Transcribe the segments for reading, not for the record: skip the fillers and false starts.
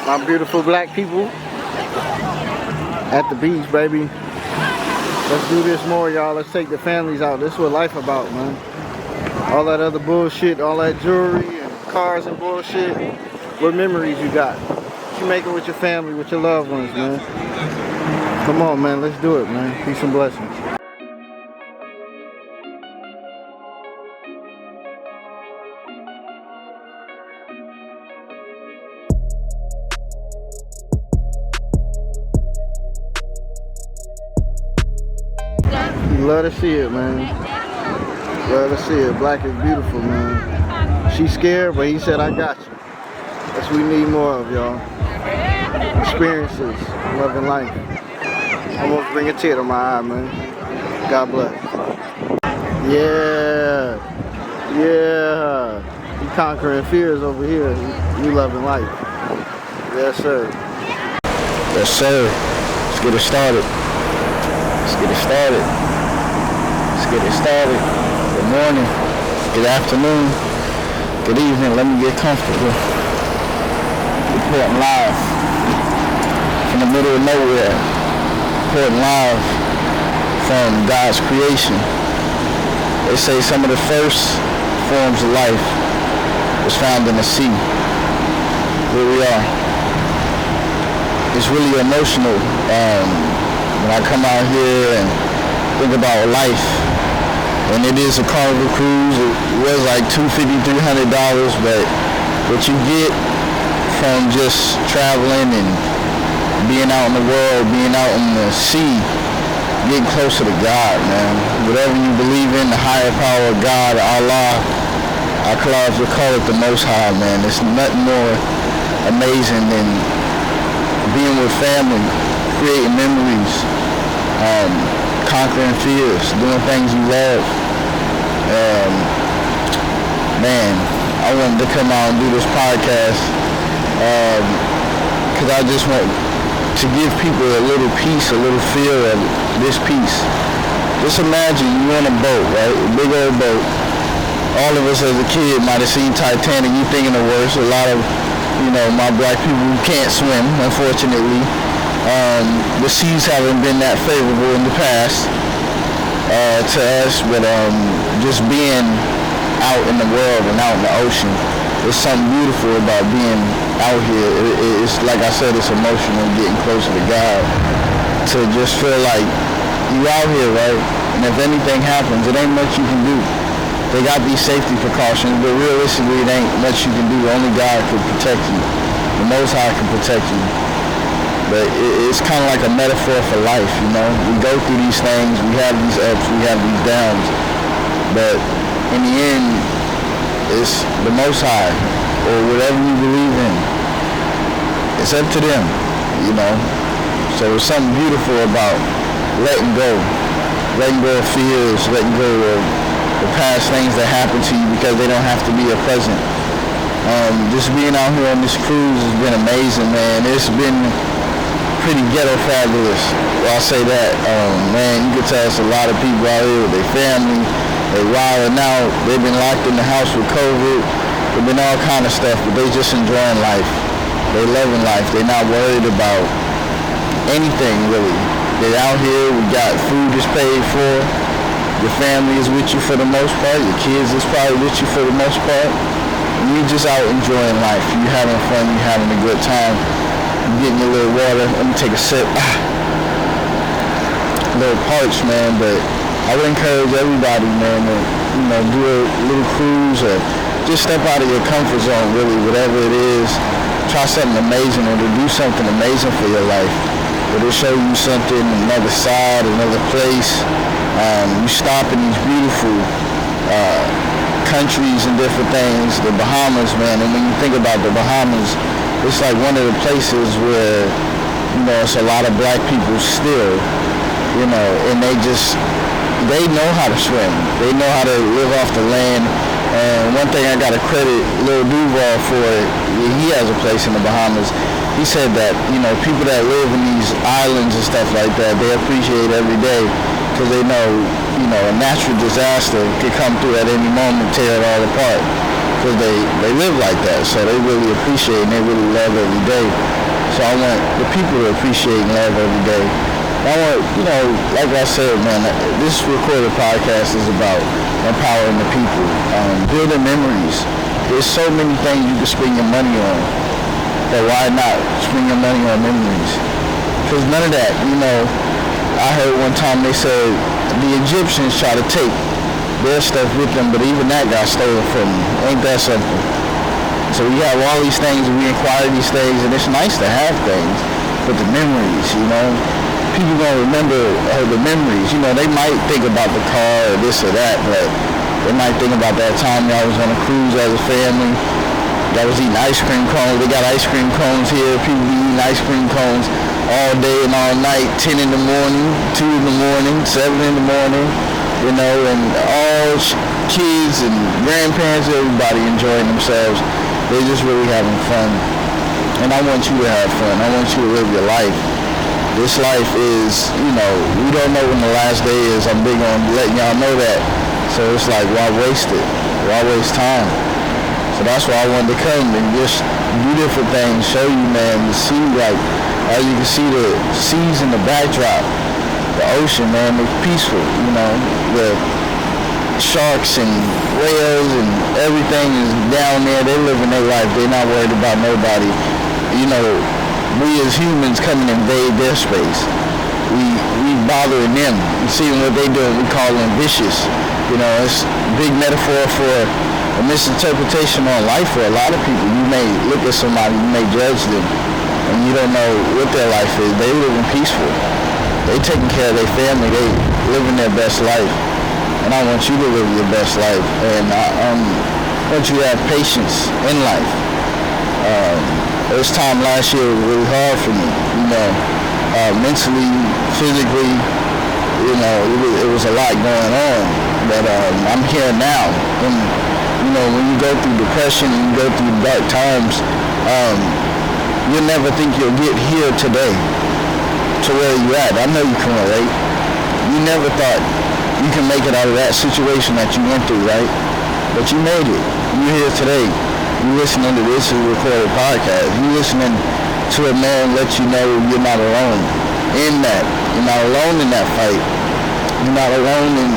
My beautiful black people at the beach, baby. Let's do this more, y'all. Let's take the families out. This is what life about, man. All that other bullshit, all that jewelry and cars and bullshit. What memories you got? What you making with your family, with your loved ones, man? Come on, man. Let's do it, man. Peace and blessings. You love to see it, man. Love to see it. Black is beautiful, man. She's scared, but he said, I got you. That's what we need more of, y'all. Experiences, loving life. Almost bring a tear to my eye, man. God bless. Yeah. Yeah. You conquering fears over here. You loving life. Yes, sir. Yes, sir. Let's get it started. Let's get it started. Let's get it started. Good morning. Good afternoon. Good evening. Let me get comfortable. Reporting live from the middle of nowhere. Reporting live from God's creation. They say some of the first forms of life was found in the sea. Here we are. It's really emotional when I come out here and think about life. And it is a Carnival cruise. It was like $250, $300, but what you get from just traveling and being out in the world, being out in the sea, getting closer to God, man. Whatever you believe in, the higher power of God, Allah, I call it the Most High, man. There's nothing more amazing than being with family, creating memories, conquering fears, doing things you love. Man, I wanted to come out and do this podcast because I just want to give people a little piece, a little feel of this piece. Just imagine you on a boat, right? A big old boat. All of us as a kid might have seen Titanic. You thinking the worst. A lot of, my black people who can't swim, unfortunately. The seas haven't been that favorable in the past to us, but just being out in the world and out in the ocean, there's something beautiful about being out here. It's like I said, it's emotional, getting closer to God, to just feel like you out here, right? And if anything happens, it ain't much you can do. They got these safety precautions, but realistically, it ain't much you can do. Only God can protect you. The Most High can protect you. But it's kind of like a metaphor for life, We go through these things, we have these ups, we have these downs. But in the end, it's the Most High, or whatever you believe in. It's up to them, So there's something beautiful about letting go of fears, letting go of the past things that happened to you because they don't have to be a present. Just being out here on this cruise has been amazing, man. It's been pretty ghetto fabulous. Well, I'll say that. Man, you can tell it's a lot of people out here with their family. They wilding out. They've been locked in the house with COVID. There's been all kind of stuff, but they just enjoying life. They loving life. They're not worried about anything, really. They're out here. We got food is paid for. Your family is with you for the most part. Your kids is probably with you for the most part. And you just out enjoying life. You having fun. You having a good time. You getting your little water. Let me take a sip. A little parched, man, but I would encourage everybody, man, to, do a little cruise or just step out of your comfort zone, really, whatever it is. Try something amazing or to do something amazing for your life. It'll show you something, another side, another place. You stop in these beautiful countries and different things. The Bahamas, man, and when you think about the Bahamas, it's like one of the places where, it's a lot of black people still, and they know how to swim. They know how to live off the land. And one thing I got to credit Lil Duval for, he has a place in the Bahamas. He said that, people that live in these islands and stuff like that, they appreciate every day because they know, a natural disaster could come through at any moment, tear it all apart. Because they live like that, so they really appreciate and they really love every day. So I want the people to appreciate and love every day. I want, like I said, man, this recorded podcast is about empowering the people, building memories. There's so many things you can spend your money on, but why not spend your money on memories? Because none of that, I heard one time they said the Egyptians try to take their stuff with them, but even that got stolen from them. Ain't that something? So we have all these things and we acquire these things, and it's nice to have things, but the memories, people gonna remember the memories. They might think about the car or this or that, but they might think about that time y'all was on a cruise as a family. Y'all was eating ice cream cones. They got ice cream cones here. People be eating ice cream cones all day and all night, 10 in the morning, 2 in the morning, 7 in the morning, and all kids and grandparents, everybody enjoying themselves. They're just really having fun. And I want you to have fun. I want you to live your life. This life is, we don't know when the last day is. I'm big on letting y'all know that. So it's like, why waste it? Why waste time? So that's why I wanted to come and just do different things, show you, man, to see, like, as you can see the seas in the backdrop, the ocean, man, it's peaceful, the sharks and whales and everything is down there. They're living their life. They're not worried about nobody. We as humans come and invade their space. We bothering them. You see what they do, we call them vicious. It's a big metaphor for a misinterpretation on life for a lot of people. You may look at somebody, you may judge them, and you don't know what their life is. They living peaceful. They taking care of their family. They living their best life. And I want you to live your best life. And I want you to have patience in life. This time last year was really hard for me, mentally, physically, it was a lot going on. But I'm here now. And, when you go through depression and you go through dark times, you'll never think you'll get here today to where you're at. I know you can relate. You never thought you can make it out of that situation that you went through, right? But you made it. You're here today. You listening to this recorded podcast. You listening to a man let you know you're not alone in that. You're not alone in that fight. You're not alone in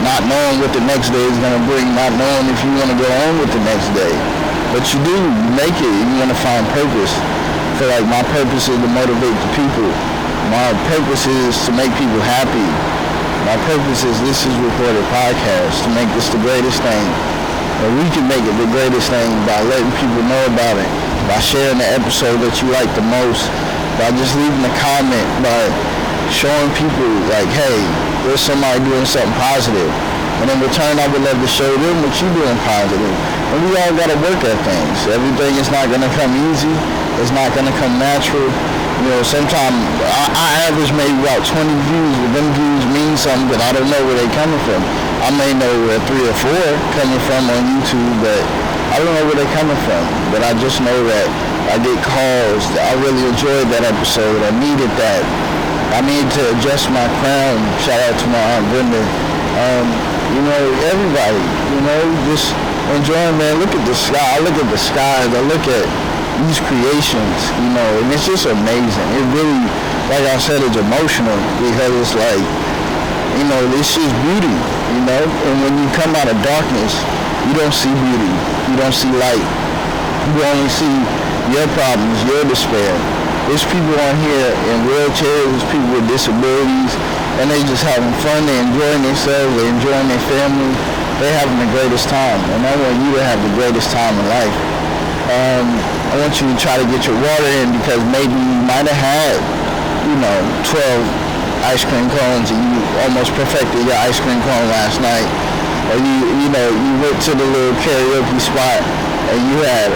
not knowing what the next day is going to bring, not knowing if you want to go on with the next day. But you do. You make it. You want to find purpose. I feel like my purpose is to motivate the people. My purpose is to make people happy. My purpose is this is recorded podcast, to make this the greatest thing. And we can make it the greatest thing by letting people know about it, by sharing the episode that you like the most, by just leaving a comment, by showing people like, hey, there's somebody doing something positive. And in return, I would love to show them what you're doing positive. And we all got to work at things. Everything is not going to come easy. It's not going to come natural. Sometimes I average maybe about 20 views, but them views mean something, but I don't know where they're coming from. I may know where 3 or 4 coming from on YouTube, but I don't know where they're coming from. But I just know that I get calls. I really enjoyed that episode. I needed that. I need to adjust my crown. Shout out to my Aunt Brenda. Everybody, just enjoying, man. Look at the sky. I look at the skies. I look at these creations, and it's just amazing. It really, like I said, it's emotional because it's like, it's just beauty, and when you come out of darkness, you don't see beauty. You don't see light. You only see your problems, your despair. There's people on here in wheelchairs, there's people with disabilities, and they just having fun, they enjoying themselves, they enjoying their family, they having the greatest time, and I want you to have the greatest time in life. I want you to try to get your water in because maybe you might have had, 12 ice cream cones and you almost perfected your ice cream cone last night. Or you went to the little karaoke spot and you had,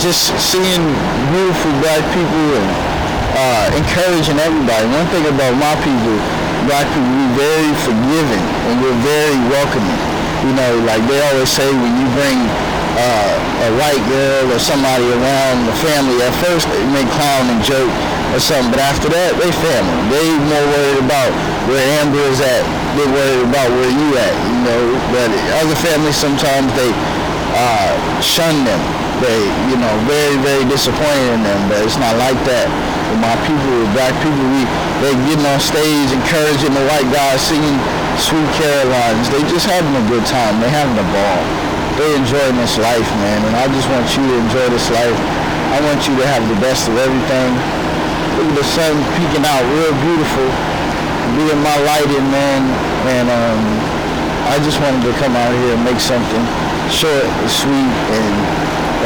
just seeing beautiful black people and encouraging everybody. One thing about my people, black people, we're very forgiving and we're very welcoming. Like they always say, when you bring a white girl or somebody around the family, at first they may clown and joke or something, but after that, they family. They more worried about where Amber is at. They're worried about where you at, But other families, sometimes they shun them. they, you know, very, very disappointed in them. But it's not like that. With my people, with black people, they getting on stage, encouraging the white guys, singing Sweet Carolines. They just having a good time. They having a ball. They enjoying this life, man. And I just want you to enjoy this life. I want you to have the best of everything. Look at the sun peeking out, real beautiful. Being my lighting, man. And I just wanted to come out here and make something short and sweet and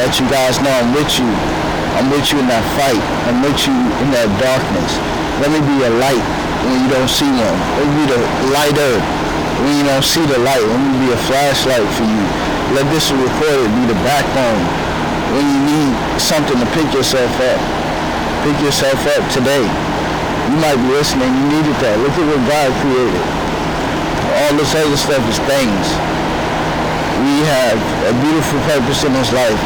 let you guys know I'm with you. I'm with you in that fight. I'm with you in that darkness. Let me be a light when you don't see one. Let me be the lighter when you don't see the light. Let me be a flashlight for you. Let this recorded be the backbone when you need something to pick yourself up. Pick yourself up today. You might be listening. You needed that. Look at what God created. All this other stuff is things. We have a beautiful purpose in this life.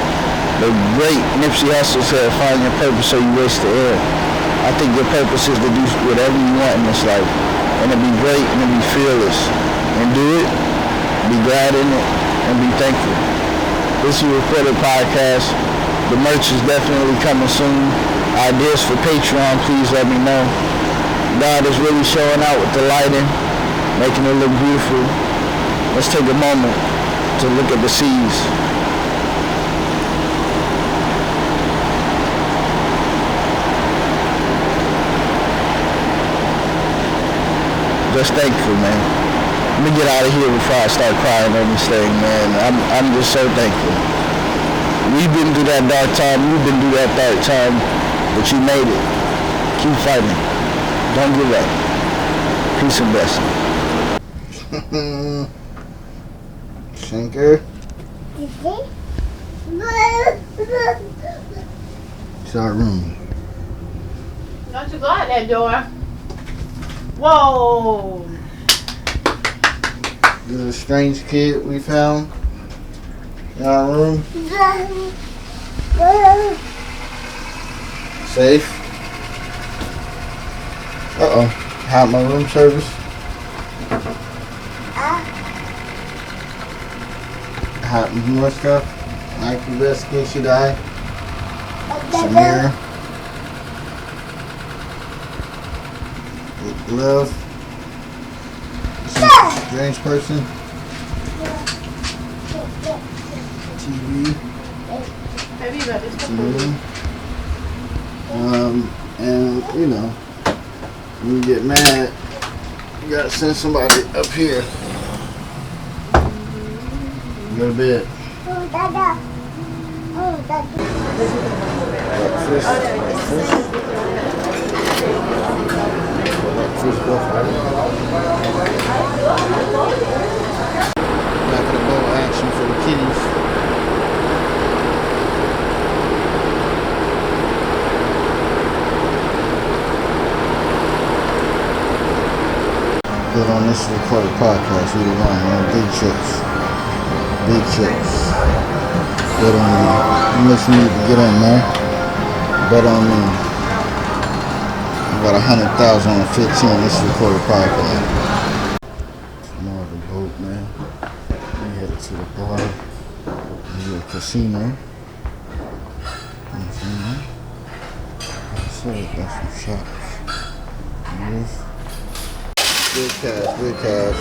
The great Nipsey Hussle said, find your purpose so you waste the air. I think your purpose is to do whatever you want in this life. And to be great and to be fearless. And do it, be glad in it, and be thankful. This is a recorded podcast. The merch is definitely coming soon. Ideas for Patreon, please let me know. God is really showing out with the lighting, making it look beautiful. Let's take a moment to look at the seas. Just thankful, man. Let me get out of here before I start crying on this thing, man. I'm just so thankful. We've been through that dark time. You've been through that dark time, but you made it. Keep fighting. Don't give up. Peace and blessing. Shanker. It's our room. Don't you go out that door. Whoa. This is a strange kid we found in our room. Safe. Uh-oh. Hot my room service. Hot more stuff. Nike vest against your eye. Samira. Love. Some strange person. TV. Have you got this TV. And you know, when you get mad, you gotta send somebody up here. Go to bed. Back of the boat action for the kitties. Good on this recorded podcast. We the one, man. Big chips. Big chips. Good on me. How much you need to get on, man? Bet on me. About 100,000 on 15. This recorded podcast. More of the boat, man. We headed to the bar. The casino. So we got some shots. Yes. Big cash, big cash.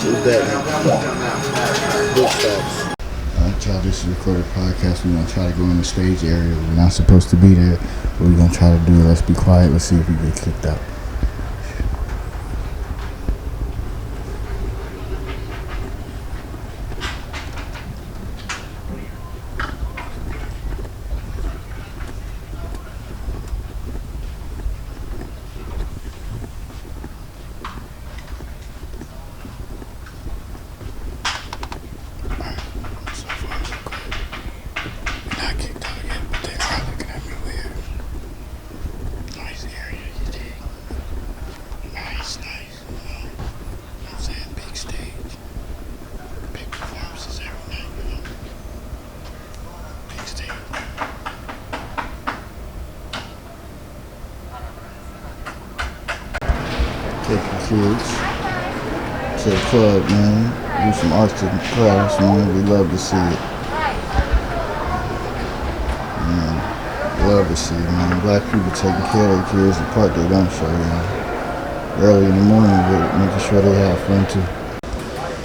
Big betting. Big stocks. Alright, y'all, this is a recorded podcast. We're gonna try to go in the stage area. We're not supposed to be there. What we're gonna try to do, let's be quiet. Let's see if we get kicked out. Take the kids to the club, man. Do some arts class, man. We love to see it. love to see, man. Black people taking care of their kids, the part they don't show, you know. Early in the morning, with making sure they have fun too.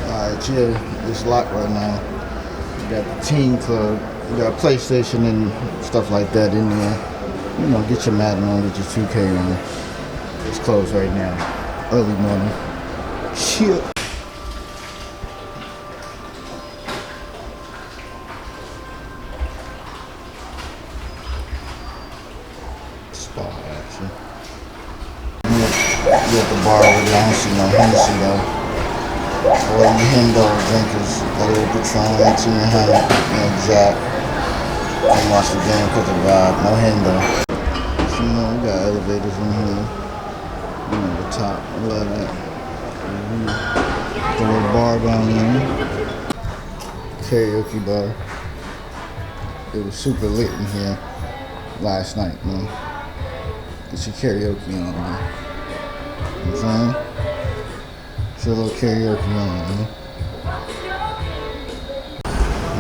Alright, yeah, it's locked right now. We got the team club, we got PlayStation and stuff like that in there. You know, get your Madden on, get your 2K on. It's closed right now. Early morning. Shit. Spa action. You at the bar over there, I don't see no Hennessy though. All you Hendo drinkers, a little Patron, 1800, and Jack. Come watch the game, put the vibe, no Hendo. So, you know, we got elevators in here. You know, the top, I love that. The little bar down there. Karaoke bar. It was super lit in here last night, man. Get your karaoke on, man. You know what I'm saying? Get your little karaoke on, man.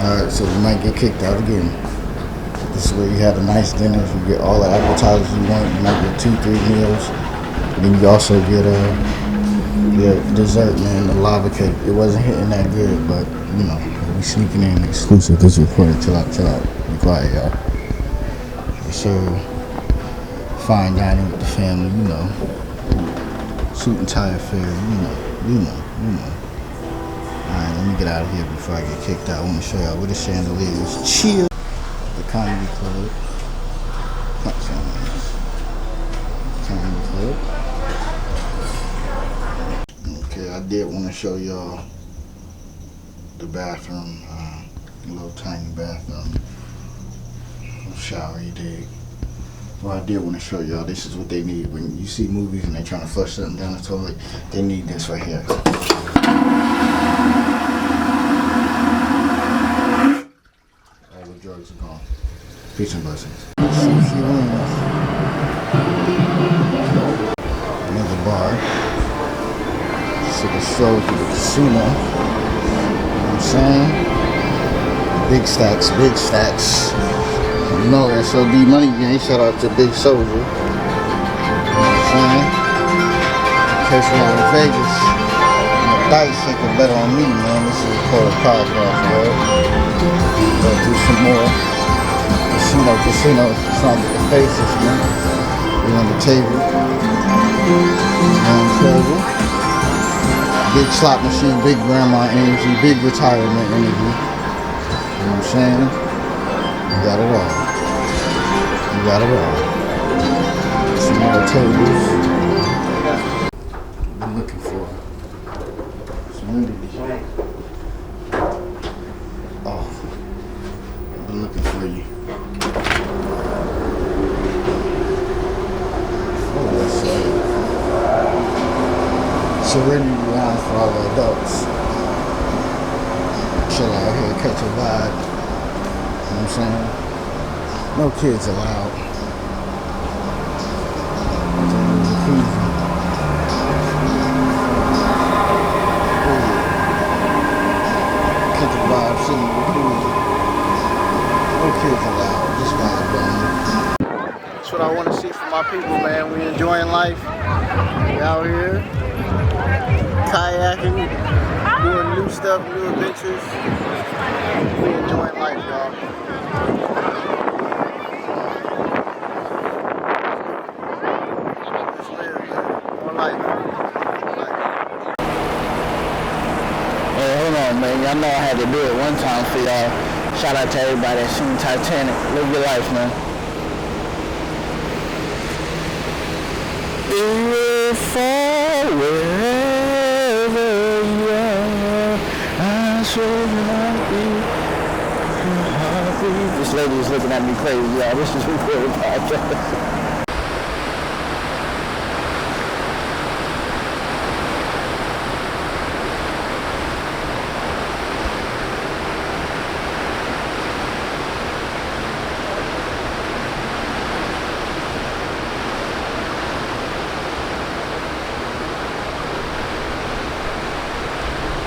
Alright, so you might get kicked out again. This is where you have a nice dinner. You get all the appetizers you want. You might get 2-3 meals. And then you also get your dessert, man, the lava cake. It wasn't hitting that good, but you know, we sneaking in exclusive. This recording. Chill out. Be quiet, y'all. So fine dining with the family, you know. Suit and tie affair, you know. Alright, let me get out of here before I get kicked out. I want to show y'all where the chandelier is. Chill. The Comedy Club. Not chandeliers. Comedy Club. Okay, I did want to show y'all the bathroom. A little tiny bathroom. Shower, you dig? Well, I did want to show y'all, this is what they need. When you see movies and they're trying to flush something down the toilet, they need this right here. All the drugs are gone. Peace and blessings. Another bar. So the show to the casino. You know what I'm saying? Big stacks. You know, SOD Money Gang, shout out to Big Soldier. You know what I'm saying? In case we're out in Vegas, the dice ain't gonna bet on me, man. This is called a podcast, bro. Gonna do some more casino, trying to get the faces, man. We on the table. On the table. Big slot machine, big grandma energy, big retirement energy. You know what I'm saying? You got it all. Some more tables. Been looking for some nudity. Oh, I've been looking for you. Oh, that's Serenity Lounge for all the adults. Chill out here, catch a vibe. You know what I'm saying? No kids allowed. Catch a vibe, sitting in the pool. No kids allowed. Just vibe, man. That's what I want to see from my people, man. We enjoying life. We out here kayaking, doing new stuff, new adventures. We enjoying life, y'all. Man, y'all know I had to do it one time for y'all. Shout out to everybody that's seen Titanic. Live your life, man. If fall wherever you are, I should not be happy. This lady is looking at me crazy, y'all. This is recorded podcast.